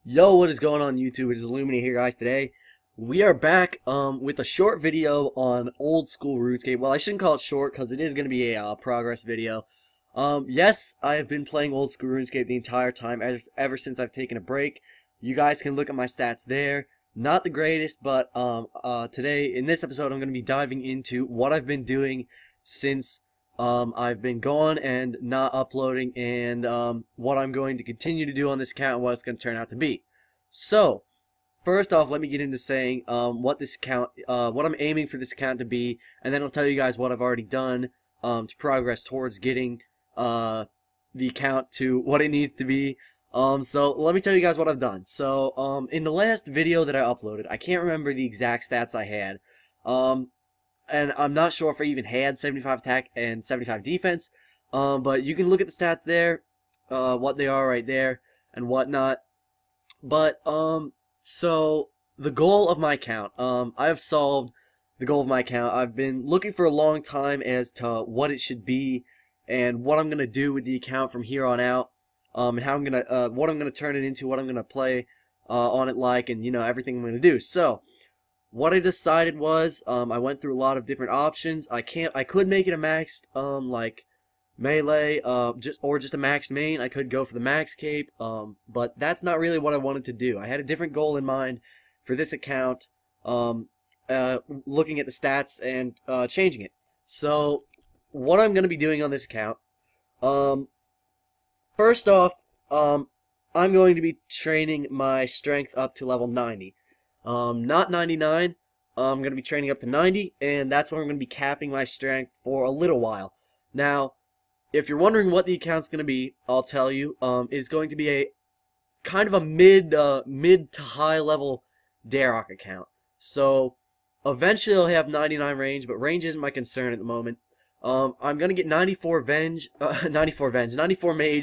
Yo, what is going on YouTube? It is Illumine here, guys. Today we are back with a short video on old school RuneScape. Well, I shouldn't call it short because it is going to be a progress video. Yes, I have been playing old school RuneScape the entire time ever since I've taken a break. You guys can look at my stats there. Not the greatest, but today in this episode I'm going to be diving into what I've been doing since I've been gone and not uploading, and what I'm going to continue to do on this account and what it's going to turn out to be. So, first off, let me get into saying what this account, what I'm aiming for this account to be, and then I'll tell you guys what I've already done to progress towards getting the account to what it needs to be. So let me tell you guys what I've done. So, in the last video that I uploaded, I can't remember the exact stats I had. And I'm not sure if I even had 75 attack and 75 defense, but you can look at the stats there, what they are right there, and whatnot. But, so, the goal of my account, I have solved the goal of my account. I've been looking for a long time as to what it should be, and what I'm going to do with the account from here on out, and how I'm going to, what I'm going to turn it into, what I'm going to play, on it like, and, you know, everything I'm going to do. So, what I decided was, I went through a lot of different options. I could make it a maxed, like, melee, just a maxed main. I could go for the max cape, but that's not really what I wanted to do. I had a different goal in mind for this account, looking at the stats and, changing it. So, what I'm going to be doing on this account, first off, I'm going to be training my strength up to level 90. Not 99. I'm going to be training up to 90, and that's where I'm going to be capping my strength for a little while. Now, if you're wondering what the account's going to be, I'll tell you. It's going to be a kind of a mid to high level Darok account. So, eventually I'll have 99 range, but range isn't my concern at the moment. I'm going to get 94 mage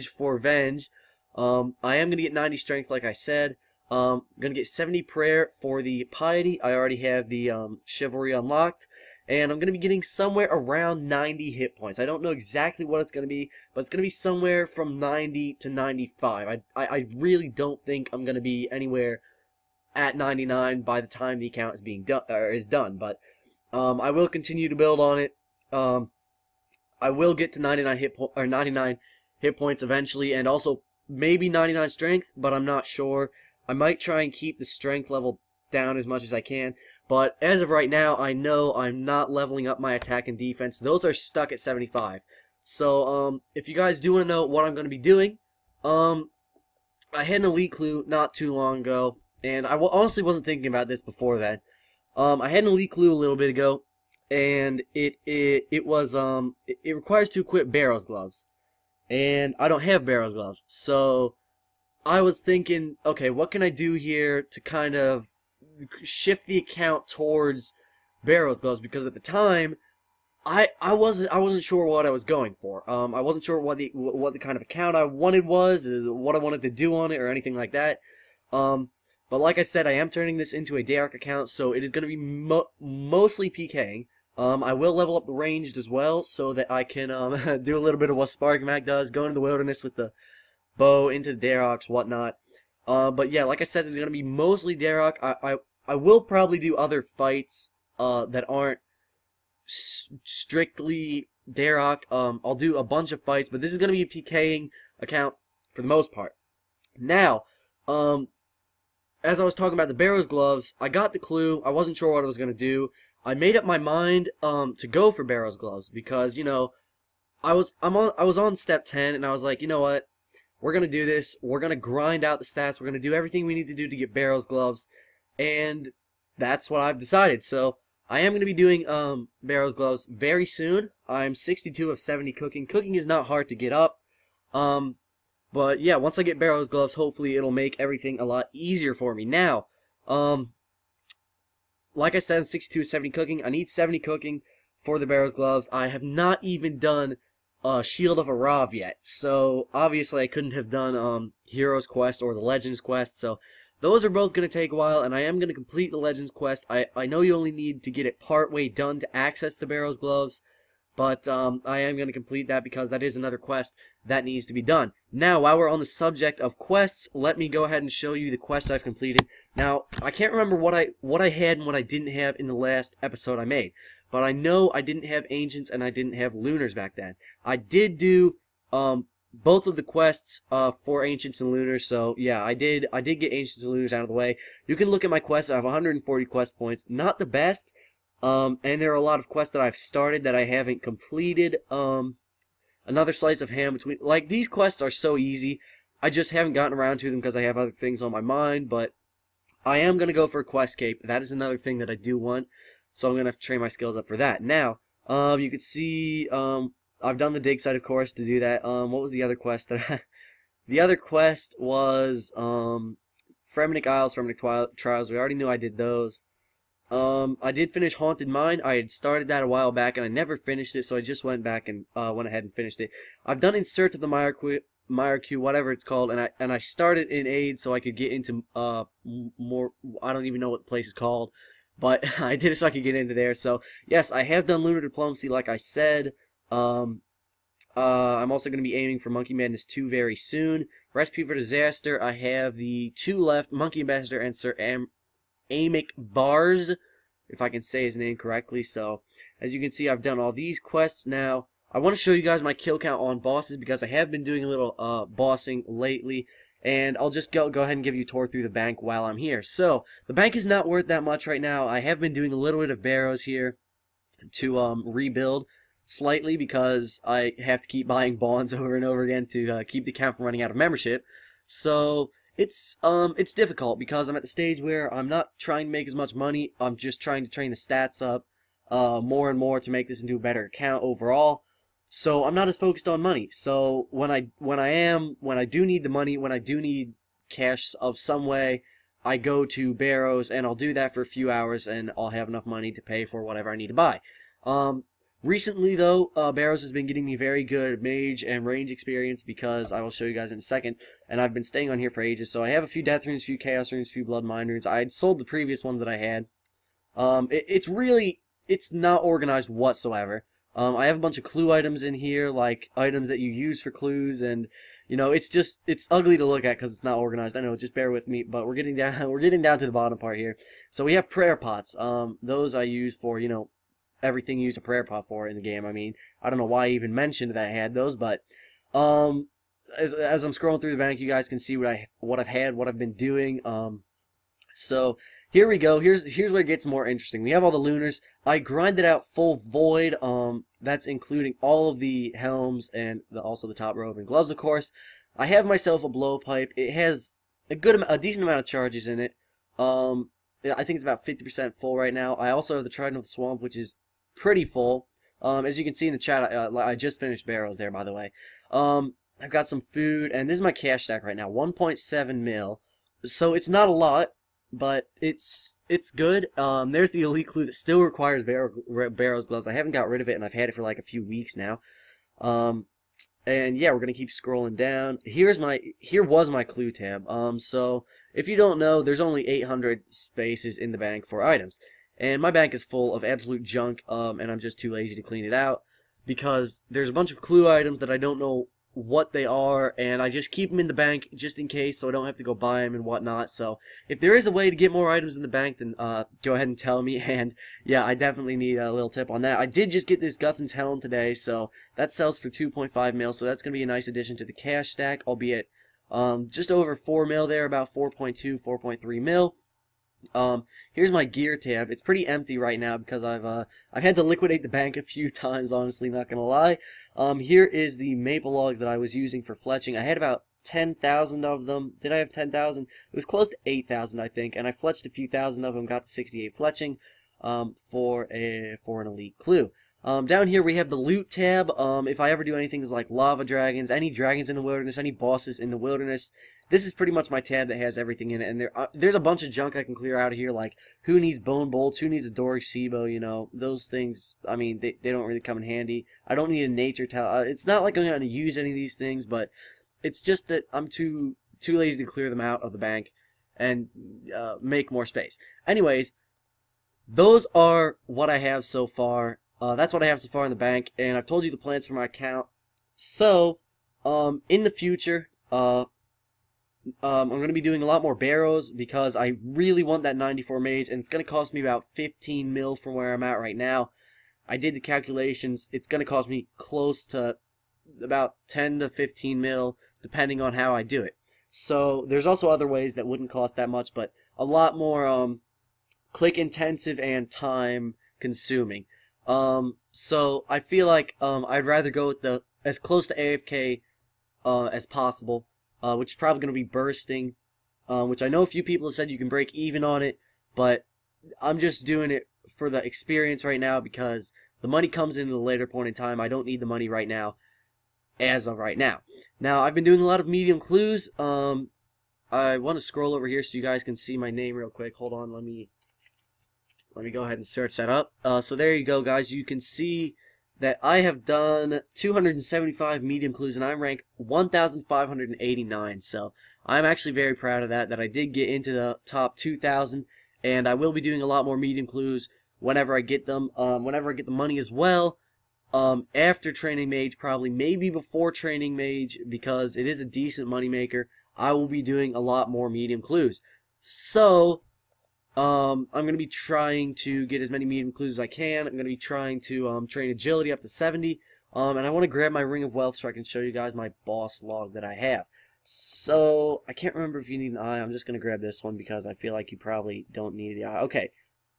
for Venge. I am going to get 90 strength, like I said. I'm going to get 70 prayer for the piety. I already have the chivalry unlocked. And I'm going to be getting somewhere around 90 hit points. I don't know exactly what it's going to be, but it's going to be somewhere from 90 to 95. I really don't think I'm going to be anywhere at 99 by the time the account is being done, but I will continue to build on it. I will get to 99 hit points eventually, and also maybe 99 strength, but I'm not sure. I might try and keep the strength level down as much as I can, but as of right now, I know I'm not leveling up my attack and defense. Those are stuck at 75. So, if you guys do want to know what I'm going to be doing, I had an elite clue not too long ago, and I honestly wasn't thinking about this before then. I had an elite clue a little bit ago, and it requires to equip Barrow's gloves, and I don't have Barrow's gloves, so I was thinking, okay, what can I do here to kind of shift the account towards Barrow's gloves? Because at the time, I wasn't sure what I was going for. I wasn't sure what the kind of account I wanted was, what I wanted to do on it, or anything like that. But like I said, I am turning this into a Dark account, so it is going to be mostly PKing. I will level up the ranged as well, so that I can do a little bit of what Spark Mac does, go into the wilderness with the bow, into the Daroks, whatnot. But yeah, like I said, this is going to be mostly Darok. I will probably do other fights that aren't strictly Darok. I'll do a bunch of fights, but this is going to be a PKing account for the most part. Now, as I was talking about the Barrow's gloves, I got the clue. I wasn't sure what I was going to do. I made up my mind to go for Barrow's gloves because, you know, I was on step 10, and I was like, you know what? We're going to do this. We're going to grind out the stats. We're going to do everything we need to do to get Barrow's gloves. And that's what I've decided. So, I am going to be doing Barrow's gloves very soon. I'm 62 of 70 cooking. Cooking is not hard to get up. But yeah, once I get Barrow's gloves, hopefully it'll make everything a lot easier for me. Now, like I said, I'm 62 of 70 cooking. I need 70 cooking for the Barrow's gloves. I have not even done Shield of Arav yet, so obviously I couldn't have done Heroes Quest or the Legends Quest, so those are both going to take a while, and I am going to complete the Legends Quest. I know you only need to get it part way done to access the Barrow's gloves, but I am going to complete that because that is another quest that needs to be done. Now, while we're on the subject of quests, let me go ahead and show you the quests I've completed. Now, I can't remember what I had and what I didn't have in the last episode I made, but I know I didn't have Ancients and I didn't have Lunars back then. I did do both of the quests for Ancients and Lunars, so yeah, I did get Ancients and Lunars out of the way. You can look at my quests. I have 140 quest points. Not the best. And there are a lot of quests that I've started that I haven't completed. Another slice of ham between, like, these quests are so easy. I just haven't gotten around to them because I have other things on my mind, but I am going to go for a quest cape. That is another thing that I do want, so I'm going to have to train my skills up for that. Now, you can see, I've done the dig site, of course, to do that. What was the other quest that the other quest was, Fremenic Isles, Fremenic Trials. We already knew I did those. I did finish Haunted Mine. I had started that a while back, and I never finished it, so I just went back and went ahead and finished it. I've done In Search of the Myrku, whatever it's called, and I started in Aid so I could get into more. I don't even know what the place is called, but I did it so I could get into there. So yes, I have done Lunar Diplomacy, like I said. I'm also going to be aiming for Monkey Madness 2 very soon. Recipe for Disaster, I have the 2 left: Monkey Ambassador and Sir Amic Bars, if I can say his name correctly. So, as you can see, I've done all these quests. Now, I want to show you guys my kill count on bosses because I have been doing a little bossing lately, and I'll just go ahead and give you a tour through the bank while I'm here. So, the bank is not worth that much right now. I have been doing a little bit of barrows here to rebuild slightly because I have to keep buying bonds over and over again to keep the account from running out of membership. So, it's difficult because I'm at the stage where I'm not trying to make as much money. I'm just trying to train the stats up more and more to make this into a better account overall. So I'm not as focused on money. So when I do need the money, when I do need cash of some way, I go to barrows and I'll do that for a few hours and I'll have enough money to pay for whatever I need to buy. Recently, though, Barrows has been getting me very good mage and range experience because I will show you guys in a second, and I've been staying on here for ages. So I have a few Death Runes, a few Chaos Runes, a few Blood Mine Runes. I had sold the previous one that I had. It's not organized whatsoever. I have a bunch of clue items in here, like items that you use for clues, and you know, it's ugly to look at because it's not organized. I know, just bear with me, but we're getting down to the bottom part here. So we have prayer pots. Those I use for, you know, everything you use a prayer pot for in the game. I mean, I don't know why I even mentioned that I had those, but as I'm scrolling through the bank, you guys can see what I've had, what I've been doing. So here we go. Here's where it gets more interesting. We have all the Lunars. I grinded out full void. That's including all of the helms and also the top robe and gloves, of course. I have myself a blowpipe. It has a decent amount of charges in it. I think it's about 50% full right now. I also have the Trident of the Swamp, which is pretty full. As you can see in the chat, I just finished barrows there, by the way. I've got some food, and this is my cash stack right now, 1.7 mil. So it's not a lot, but it's good. There's the elite clue that still requires barrows gloves. I haven't got rid of it, and I've had it for like a few weeks now. And yeah, we're gonna keep scrolling down. Here was my clue tab. So if you don't know, there's only 800 spaces in the bank for items. And my bank is full of absolute junk, and I'm just too lazy to clean it out because there's a bunch of clue items that I don't know what they are, and I just keep them in the bank just in case so I don't have to go buy them and whatnot. So if there is a way to get more items in the bank, then go ahead and tell me. And yeah, I definitely need a little tip on that. I did just get this Guthan's Helm today, so that sells for 2.5 mil, so that's going to be a nice addition to the cash stack, albeit just over 4 mil there, about 4.2, 4.3 mil. Here's my gear tab. It's pretty empty right now because I've had to liquidate the bank a few times, honestly, not gonna lie. Here is the maple logs that I was using for fletching. I had about 10,000 of them. Did I have 10,000? It was close to 8,000, I think, and I fletched a few thousand of them, got to 68 fletching for an elite clue. Down here we have the loot tab. If I ever do anything like lava dragons, any dragons in the wilderness, any bosses in the wilderness, this is pretty much my tab that has everything in it. And there's a bunch of junk I can clear out of here, like who needs bone bolts, who needs a Doric Sibo, you know, those things. I mean, they don't really come in handy. I don't need a nature towel. It's not like I'm going to use any of these things, but it's just that I'm too lazy to clear them out of the bank and make more space. Anyways, those are what I have so far. That's what I have so far in the bank, and I've told you the plans for my account. So, in the future, I'm going to be doing a lot more barrows because I really want that 94 mage, and it's going to cost me about 15 mil from where I'm at right now. I did the calculations. It's going to cost me close to about 10 to 15 mil, depending on how I do it. So there's also other ways that wouldn't cost that much, but a lot more click intensive and time consuming. So I feel like I'd rather go with the as close to AFK as possible, which is probably going to be bursting, which I know a few people have said you can break even on it, but I'm just doing it for the experience right now because the money comes in at a later point in time. I don't need the money right now, as of right now. Now, I've been doing a lot of medium clues. I want to scroll over here so you guys can see my name real quick. Hold on, let me go ahead and search that up. So there you go, guys. You can see that I have done 275 medium clues, and I'm ranked 1,589. So I'm actually very proud of that I did get into the top 2,000, and I will be doing a lot more medium clues whenever I get them, whenever I get the money as well. After Training Mage, probably, maybe before Training Mage, because it is a decent money maker, I will be doing a lot more medium clues. So, I'm going to be trying to get as many medium clues as I can. I'm going to be trying to train agility up to 70. And I want to grab my Ring of Wealth so I can show you guys my boss log that I have. So, I can't remember if you need an eye. I'm just going to grab this one because I feel like you probably don't need the eye. Okay.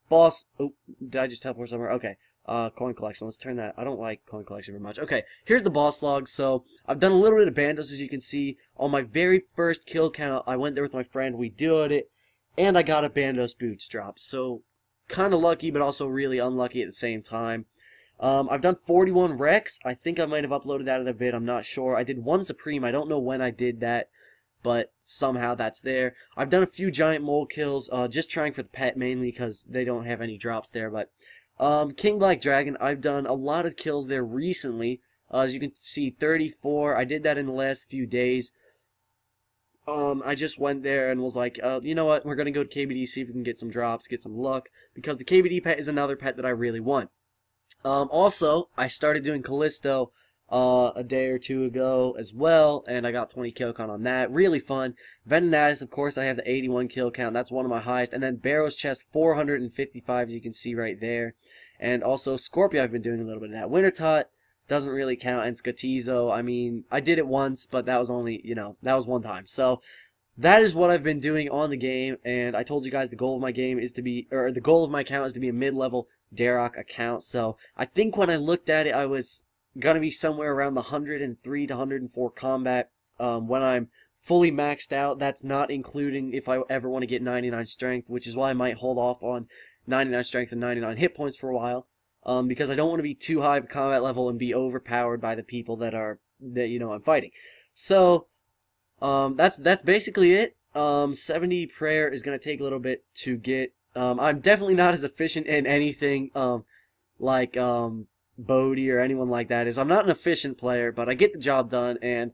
Boss. Oh, did I just teleport somewhere? Okay. Coin collection. Let's turn that. I don't like coin collection very much. Okay, here's the boss log. So, I've done a little bit of bandos, as you can see. On my very first kill count, I went there with my friend. We did it, and I got a bandos boots drop. So, kind of lucky, but also really unlucky at the same time. I've done 41 Rex. I think I might have uploaded that in a vid. I'm not sure. I did one Supreme. I don't know when I did that, but somehow that's there. I've done a few giant mole kills, just trying for the pet mainly because they don't have any drops there, but King Black Dragon, I've done a lot of kills there recently. As you can see, 34. I did that in the last few days. I just went there and was like, you know what, we're going to go to KBD, see if we can get some drops, get some luck, because the KBD pet is another pet that I really want. Also, I started doing Callisto a day or two ago as well, and I got 20 kill count on that. Really fun. Venenatus, of course, I have the 81 kill count. That's one of my highest. And then Barrow's Chest, 455, as you can see right there. And also Scorpio, I've been doing a little bit of that. Wintertot doesn't really count, and Scatizo, I mean, I did it once, but that was only, you know, that was one time. So, that is what I've been doing on the game, and I told you guys the goal of my game is to be, or the goal of my account is to be a mid-level Darok account. So, I think when I looked at it, I was going to be somewhere around the 103 to 104 combat when I'm fully maxed out. That's not including if I ever want to get 99 strength, which is why I might hold off on 99 strength and 99 hit points for a while, because I don't want to be too high of a combat level and be overpowered by the people that you know I'm fighting. So that's basically it. 70 prayer is going to take a little bit to get. I'm definitely not as efficient in anything like Bodhi or anyone like that is. I'm not an efficient player, but I get the job done, and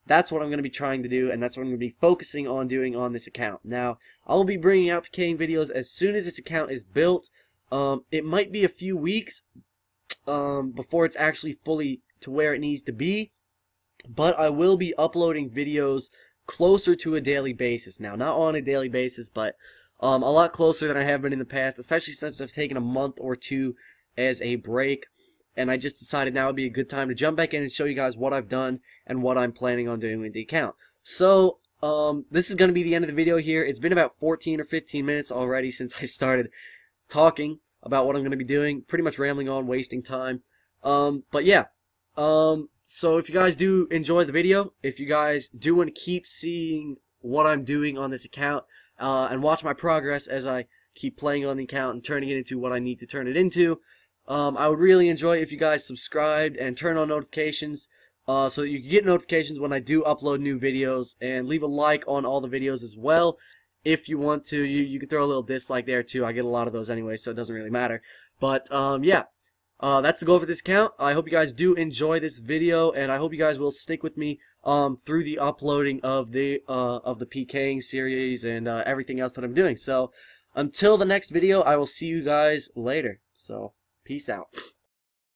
that's what I'm going to be trying to do, and that's what I'm going to be focusing on doing on this account. Now, I'll be bringing out PKing videos as soon as this account is built. It might be a few weeks before it's actually fully to where it needs to be, but I will be uploading videos closer to a daily basis now. Not on a daily basis, but a lot closer than I have been in the past, especially since I've taken a month or two as a break. And I just decided now would be a good time to jump back in and show you guys what I've done and what I'm planning on doing with the account. So, this is going to be the end of the video here. It's been about 14 or 15 minutes already since I started talking about what I'm going to be doing. Pretty much rambling on, wasting time. But yeah. So if you guys do enjoy the video, if you guys do want to keep seeing what I'm doing on this account, and watch my progress as I keep playing on the account and turning it into what I need to turn it into, I would really enjoy if you guys subscribed and turn on notifications so that you can get notifications when I do upload new videos, and leave a like on all the videos as well if you want to. You can throw a little dislike there too. I get a lot of those anyway, so it doesn't really matter. But yeah, that's the goal for this account. I hope you guys do enjoy this video, and I hope you guys will stick with me through the uploading of the PKing series and everything else that I'm doing. So until the next video, I will see you guys later. So peace out.